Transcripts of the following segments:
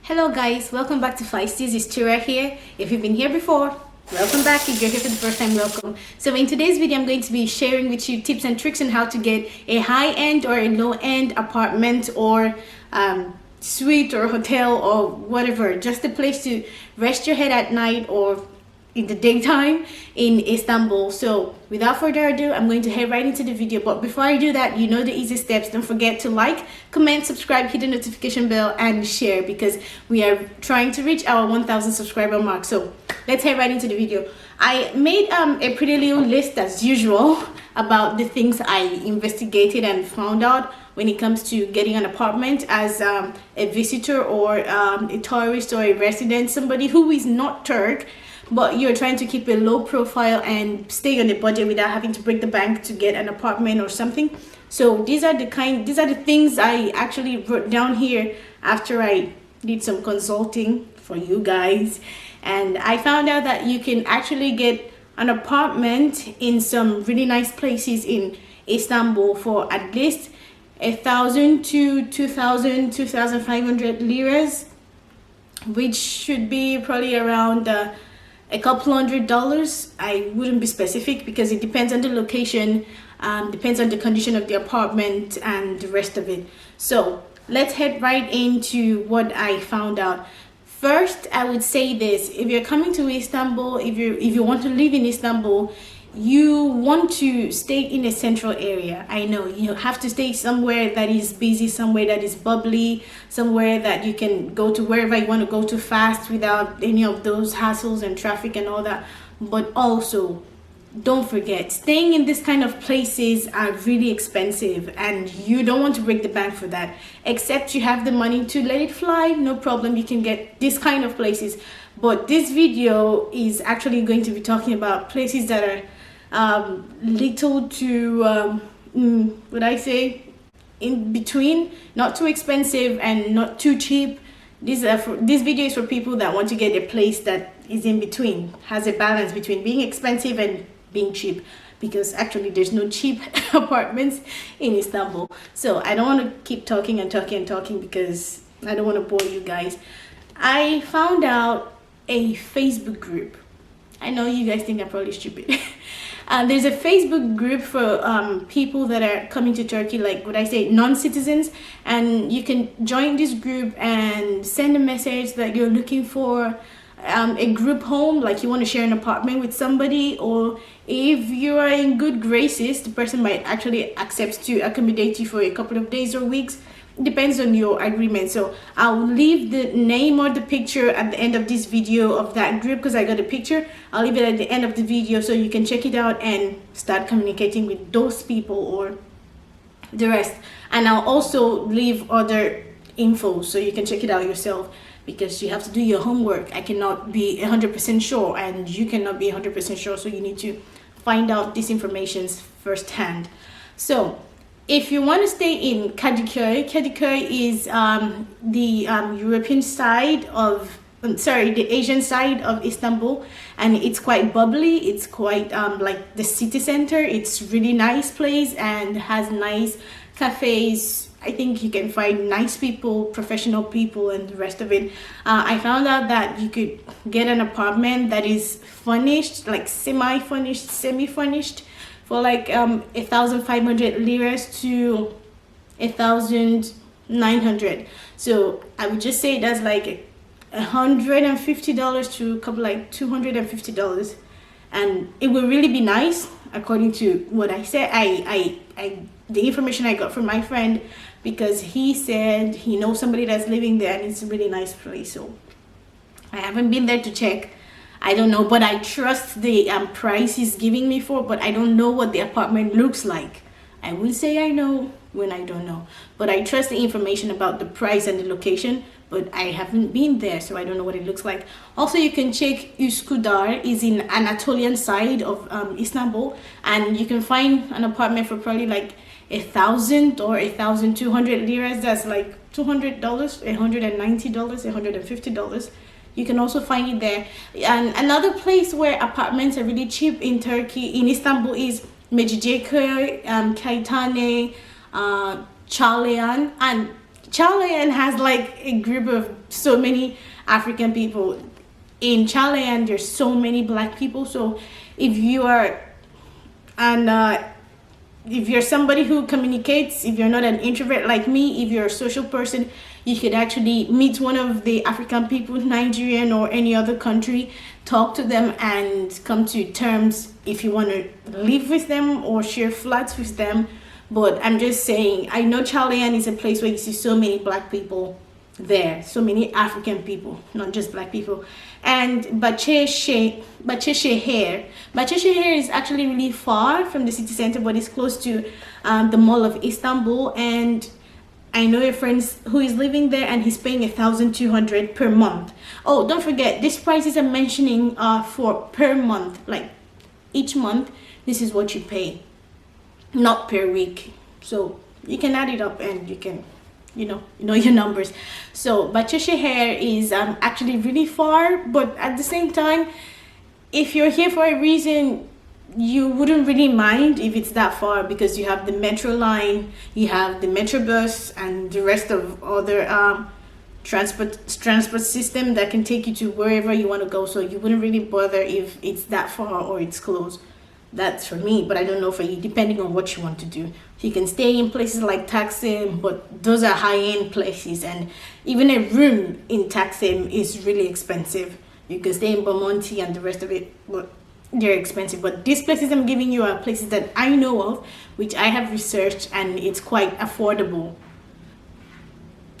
Hello guys, welcome back to Feisties. It's Tura here. If you've been here before, welcome back. If you're here for the first time, welcome. So in today's video, I'm going to be sharing with you tips and tricks on how to get a high-end or a low-end apartment or suite or hotel or whatever. Just a place to rest your head at night or in the daytime in Istanbul. So without further ado, I'm going to head right into the video. But before I do that, you know the easy steps. Don't forget to like, comment, subscribe, hit the notification bell, and share, because we are trying to reach our 1,000 subscriber mark. So let's head right into the video. I made a pretty little list as usual about the things I investigated and found out when it comes to getting an apartment as a visitor or a tourist or a resident, somebody who is not Turk, but you're trying to keep a low profile and stay on the budget without having to break the bank to get an apartment or something. So these are the things I actually wrote down here after I did some consulting for you guys, and I found out that you can actually get an apartment in some really nice places in Istanbul for at least 1,000 to 2,000, 2,500 liras, which should be probably around a couple $100s. I wouldn't be specific because it depends on the location, depends on the condition of the apartment and the rest of it. So let's head right into what I found out. First, I would say this: if you're coming to Istanbul, if you want to live in Istanbul, you want to stay in a central area. I know you have to stay somewhere that is busy, somewhere that is bubbly, somewhere that you can go to wherever you want to go to fast without any of those hassles and traffic and all that. But also, don't forget, staying in this kind of places are really expensive, and you don't want to break the bank for that. Except you have the money to let it fly, no problem, you can get this kind of places. But this video is actually going to be talking about places that are little to would I say in between, not too expensive and not too cheap. This video is for people that want to get a place that is in between, has a balance between being expensive and being cheap, because actually there's no cheap apartments in Istanbul. So I don't want to keep talking and talking and talking because I don't want to bore you guys. I found out a Facebook group. I know you guys think I'm probably stupid. There's a Facebook group for people that are coming to Turkey, like what I say, non-citizens, and you can join this group and send a message that you're looking for a group home, like you want to share an apartment with somebody, or if you are in good graces, the person might actually accept to accommodate you for a couple of days or weeks. Depends on your agreement. So I'll leave the name or the picture at the end of this video of that group, because I got a picture. I'll leave it at the end of the video so you can check it out and start communicating with those people or the rest. And I'll also leave other info so you can check it out yourself, because you have to do your homework. I cannot be 100% sure and you cannot be 100% sure, so you need to find out this information firsthand. So if you want to stay in Kadıköy is the European side of, the Asian side of Istanbul, and it's quite bubbly. It's quite like the city center. It's really nice place and has nice cafes. I think you can find nice people, professional people, and the rest of it. I found out that you could get an apartment that is furnished, like semi-furnished, semi-furnished, for like 1,500 liras to 1,900. So I would just say that's like $150 to a couple like $250, and it will really be nice according to what I said. The information I got from my friend, because he said he knows somebody that's living there and it's a really nice place. So I haven't been there to check. I don't know, but I trust the price he's giving me for, but I don't know what the apartment looks like. I will say I know when I don't know, but I trust the information about the price and the location, but I haven't been there, so I don't know what it looks like. Also, you can check Üsküdar, is in Anatolian side of Istanbul, and you can find an apartment for probably like 1,000 or 1,200 liras. That's like $200, $190, $150. You can also find it there. And another place where apartments are really cheap in Turkey, in Istanbul, is Mecidiyeköy, Kaytane, Çağlayan, and Chalayan has like a group of so many African people. In Chalayan, there's so many black people. So if you are and if you're somebody who communicates, if you're not an introvert like me, if you're a social person, you could actually meet one of the African people, Nigerian or any other country, talk to them and come to terms if you want to live with them or share flats with them. But I'm just saying, I know Chalayan is a place where you see so many black people there, so many African people, not just black people. And Bacheshe is actually really far from the city center, but it's close to the mall of Istanbul. And I know a friend who is living there, and he's paying 1,200 per month. Oh, don't forget, these prices I'm mentioning are for per month. Like each month, this is what you pay, not per week. So you can add it up and you can you know your numbers. So Bachesheher is actually really far, but at the same time, if you're here for a reason, you wouldn't really mind if it's that far, because you have the metro line, you have the metro bus, and the rest of other transport system that can take you to wherever you want to go. So you wouldn't really bother if it's that far or it's close. That's for me, but I don't know for you, depending on what you want to do. You can stay in places like Taksim, but those are high-end places, and even a room in Taksim is really expensive. You can stay in Bomonti and the rest of it, but they're expensive. But these places I'm giving you are places that I know of, which I have researched, and it's quite affordable.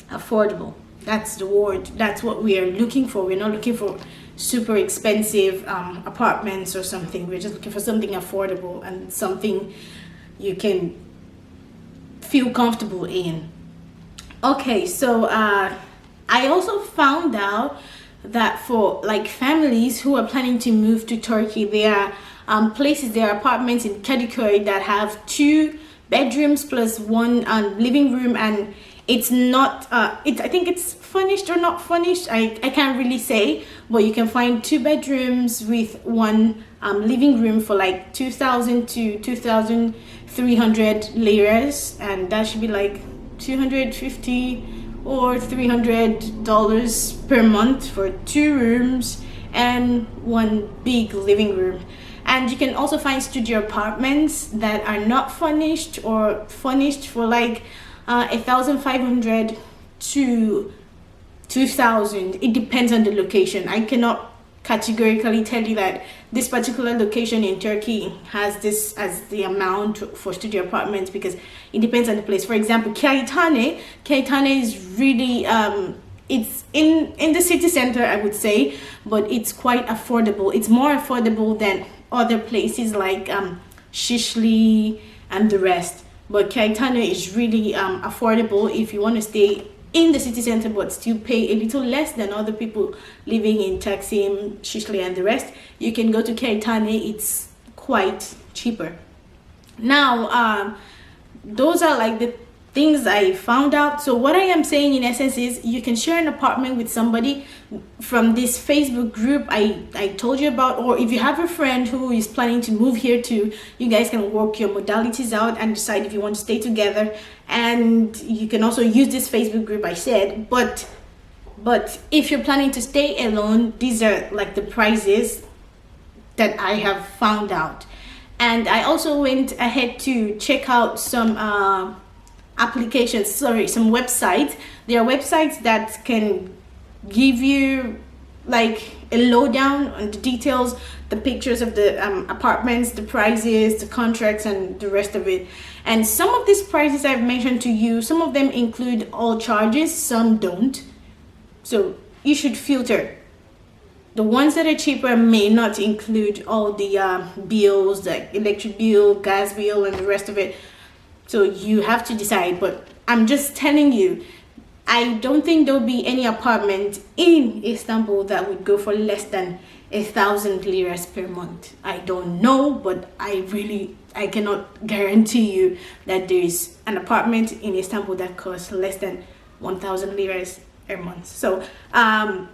Affordable, that's the word. That's what we are looking for. We're not looking for super expensive apartments or something. We're just looking for something affordable and something you can feel comfortable in. Okay, so I also found out that for like families who are planning to move to Turkey, there are places, there are apartments in Kadıköy that have 2 bedrooms plus 1 living room, and it's not I think it's furnished or not furnished, I can't really say, but you can find 2 bedrooms with 1 living room for like 2,000 to 2,300 liras, and that should be like 250 or $300 per month for 2 rooms and 1 big living room. And you can also find studio apartments that are not furnished or furnished for like 1,500 to 2,000. It depends on the location. I cannot categorically tell you that this particular location in Turkey has this as the amount for studio apartments, because it depends on the place. For example, Kaytane is really it's in the city center, I would say, but it's quite affordable. It's more affordable than other places like Shishli and the rest. But Kaytane is really affordable if you want to stay in the city center but still pay a little less than other people living in Taksim, Shishli and the rest. You can go to Kaytane. It's quite cheaper. Now those are like the things I found out. So what I am saying in essence is, you can share an apartment with somebody from this Facebook group I told you about, or if you have a friend who is planning to move here too, you guys can work your modalities out and decide if you want to stay together. And you can also use this Facebook group I said, but if you're planning to stay alone, these are like the prices that I have found out. And I also went ahead to check out some applications, some websites. There are websites that can give you like a lowdown on the details, the pictures of the apartments, the prices, the contracts, and the rest of it. And some of these prices I've mentioned to you, some of them include all charges, some don't. So you should filter. The ones that are cheaper may not include all the bills, like electric bill, gas bill, and the rest of it. So you have to decide. But I'm just telling you, I don't think there'll be any apartment in Istanbul that would go for less than 1,000 liras per month. I don't know, but I cannot guarantee you that there is an apartment in Istanbul that costs less than 1,000 liras a month. So I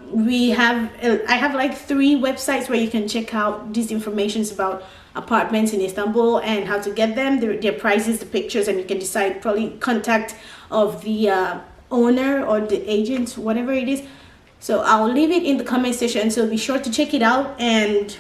have like 3 websites where you can check out these informations about apartments in Istanbul and how to get them, their prices, the pictures, and you can decide. Probably contact of the owner or the agent, whatever it is. So I'll leave it in the comment section, so be sure to check it out, and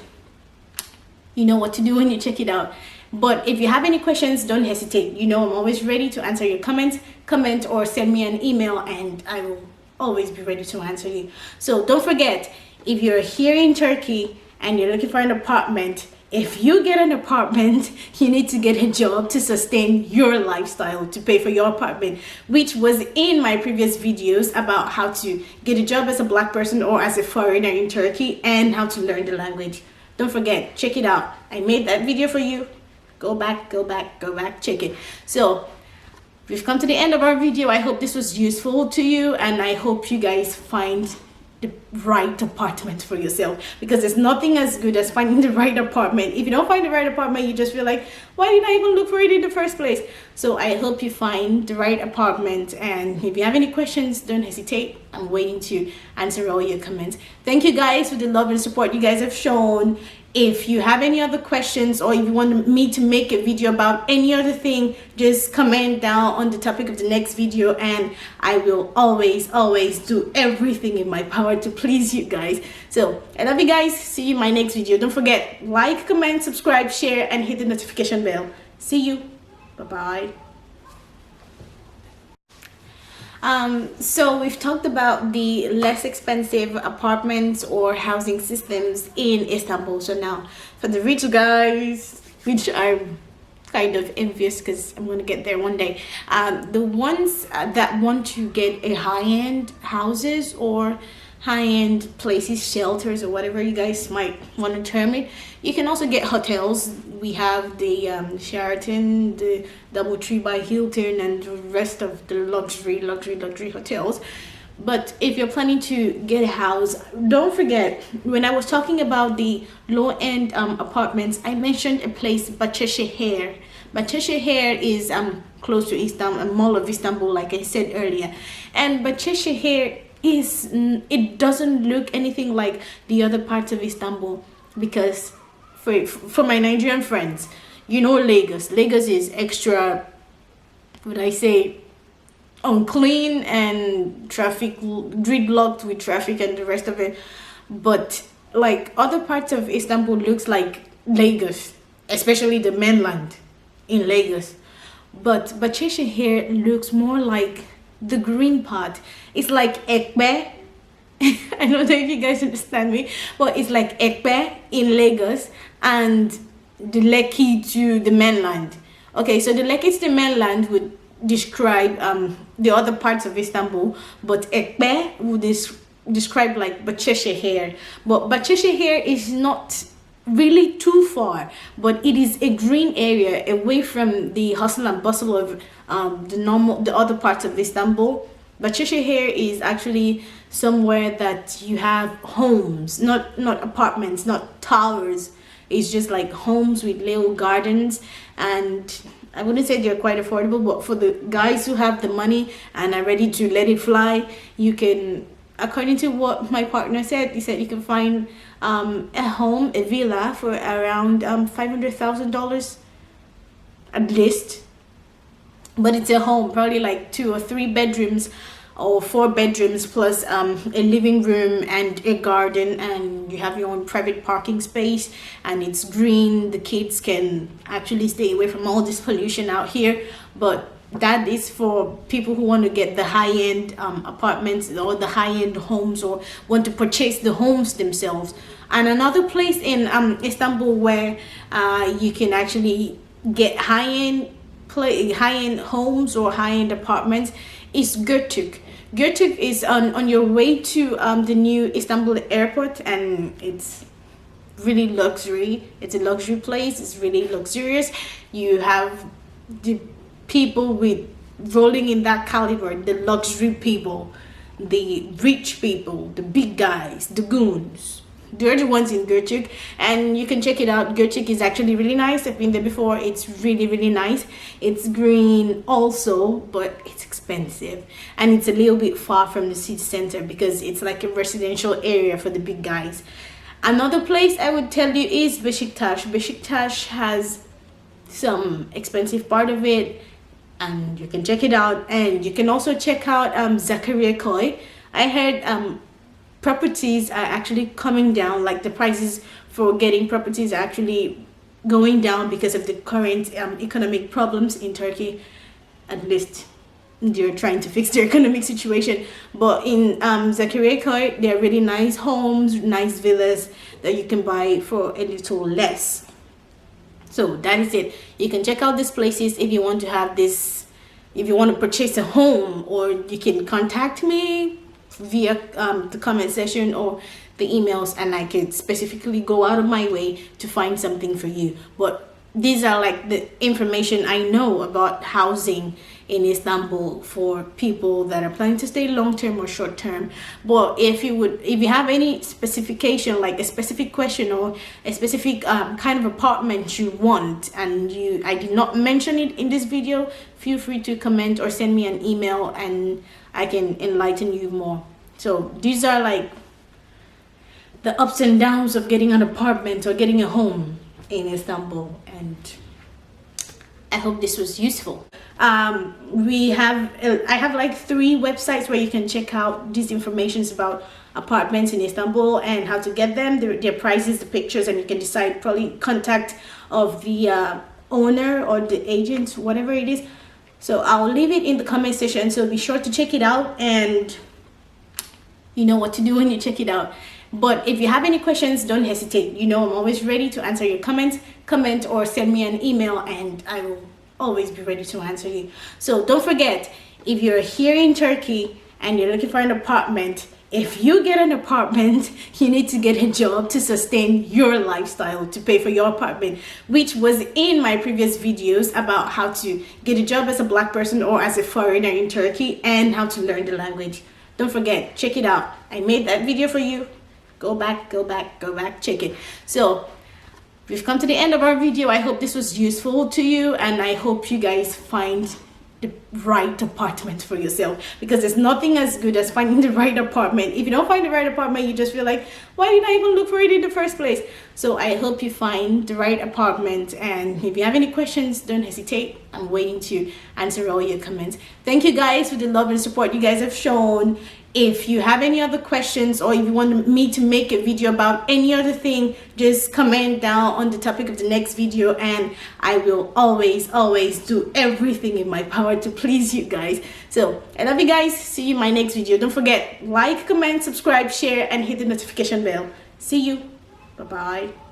you know what to do when you check it out. But if you have any questions, don't hesitate. You know I'm always ready to answer your comments. Comment or send me an email and I will always be ready to answer you. So don't forget, if you're here in Turkey and you're looking for an apartment, if you get an apartment, you need to get a job to sustain your lifestyle, to pay for your apartment, which was in my previous videos about how to get a job as a black person or as a foreigner in Turkey, and how to learn the language. Don't forget, check it out. I made that video for you. Go back, check it. So we've come to the end of our video. I hope this was useful to you, and I hope you guys find the right apartment for yourself, because there's nothing as good as finding the right apartment. If you don't find the right apartment, you just feel like, why did I even look for it in the first place? So I hope you find the right apartment, and if you have any questions, don't hesitate. I'm waiting to answer all your comments. Thank you guys for the love and support you guys have shown. If you have any other questions, or if you want me to make a video about any other thing, just comment down on the topic of the next video, and I will always do everything in my power to please you guys. So I love you guys. See you in my next video. Don't forget, like, comment, subscribe, share, and hit the notification bell. See you. Bye-bye. So we've talked about the less expensive apartments or housing systems in Istanbul. So now for the rich guys, which I'm kind of envious because I'm going to get there one day, the ones that want to get a high-end houses or high-end places, shelters, or whatever you guys might want to term it, you can also get hotels. We have the Sheraton, the DoubleTree by Hilton, and the rest of the luxury hotels. But if you're planning to get a house, don't forget, when I was talking about the low-end apartments, I mentioned a place, Bahçeşehir. Bahçeşehir is close to Istanbul, a mall of Istanbul, like I said earlier. And Bahçeşehir it doesn't look anything like the other parts of Istanbul, because for my Nigerian friends, you know, Lagos is extra, would I say, unclean and traffic gridlocked with traffic and the rest of it. But like other parts of Istanbul looks like Lagos, especially the mainland in Lagos. But Bahçeşehir looks more like the green part. It's like ekbe. I don't know if you guys understand me, but it's like ekbe in Lagos and the Lekki to the mainland. Okay, so the Lekki to the mainland would describe the other parts of Istanbul, but ekbe would describe like Bahçeşehir. But Bahçeşehir is not really too far, but it is a green area away from the hustle and bustle of the other parts of Istanbul. Bahçeşehir is actually somewhere that you have homes, not apartments, not towers. It's just like homes with little gardens, and I wouldn't say they're quite affordable, but for the guys who have the money and are ready to let it fly, you can, according to what my partner said, he said you can find a home, a villa for around $500,000 at least. But it's a home, probably like 2 or 3 bedrooms or 4 bedrooms plus a living room and a garden, and you have your own private parking space, and it's green. The kids can actually stay away from all this pollution out here. But that is for people who want to get the high-end apartments or the high-end homes, or want to purchase the homes themselves. And another place in Istanbul where you can actually get high-end homes or high-end apartments is Göktürk. Göktürk is on your way to the new Istanbul airport, and it's really luxury. It's a luxury place. It's really luxurious. You have the people with rolling in that caliber, the luxury people, the rich people, the big guys, the goons. They're the ones in Göktürk, and you can check it out. Göktürk is actually really nice. I've been there before. It's really nice. It's green also, but it's expensive, and it's a little bit far from the city center because it's like a residential area for the big guys. Another place I would tell you is Beşiktaş. Beşiktaş has some expensive part of it, and you can check it out. And you can also check out Zakariya. I heard properties are actually coming down, like the prices for getting properties are actually going down because of the current economic problems in Turkey. At least they're trying to fix their economic situation. But in Zakariya, they're really nice homes, nice villas that you can buy for a little less. So that is it. You can check out these places if you want to have this, if you want to purchase a home, or you can contact me via the comment section or the emails, and I can specifically go out of my way to find something for you. But these are like the information I know about housing in Istanbul for people that are planning to stay long term or short term. But if you have any specification, like a specific question or a specific kind of apartment you want, and I did not mention it in this video, feel free to comment or send me an email and I can enlighten you more. So these are like the ups and downs of getting an apartment or getting a home in Istanbul, and I hope this was useful. I have like 3 websites where you can check out these informations about apartments in Istanbul and how to get them, their prices, the pictures, and you can decide probably contact of the owner or the agent, whatever it is. So I'll leave it in the comment section, so be sure to check it out, and you know what to do when you check it out. But if you have any questions, don't hesitate. You know I'm always ready to answer your comments. Comment or send me an email and I will always be ready to answer you. So don't forget, if you're here in Turkey and you're looking for an apartment, if you get an apartment, you need to get a job to sustain your lifestyle, to pay for your apartment, which was in my previous videos about how to get a job as a black person or as a foreigner in Turkey and how to learn the language. Don't forget, check it out. I made that video for you. Go back, check it. So we've come to the end of our video. I hope this was useful to you, and I hope you guys find the right apartment for yourself, because there's nothing as good as finding the right apartment. If you don't find the right apartment, you just feel like, why did I even look for it in the first place? So I hope you find the right apartment, and if you have any questions, don't hesitate. I'm waiting to answer all your comments. Thank you guys for the love and support you guys have shown. If you have any other questions, or if you want me to make a video about any other thing, just comment down on the topic of the next video, and I will always do everything in my power to please you guys. So I love you guys. See you in my next video. Don't forget, like, comment, subscribe, share, and hit the notification bell. See you. Bye bye.